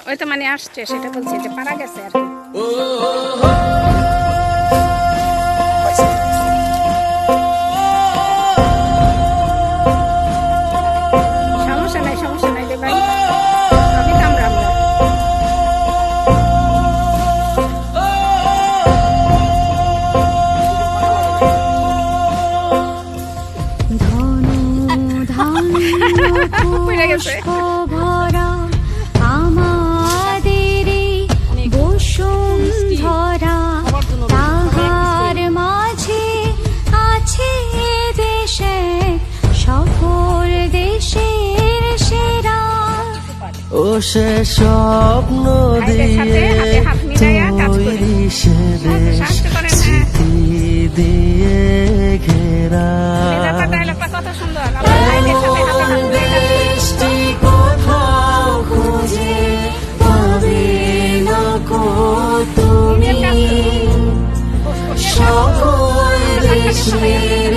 ওই তো মানে আসছে, সেটা বলছি যে পারা গেছে আর কি। সমস্যা নাই রে ভাই, সবই কামড়াবো। পড়ে গেছে। ও সে স্বপ্ন দিয়ে তৈরি সে দেশ স্মৃতি দিয়ে ঘেরা দেশটি কোথাও খুঁজে পাবে না কো তুমি সকল দেশের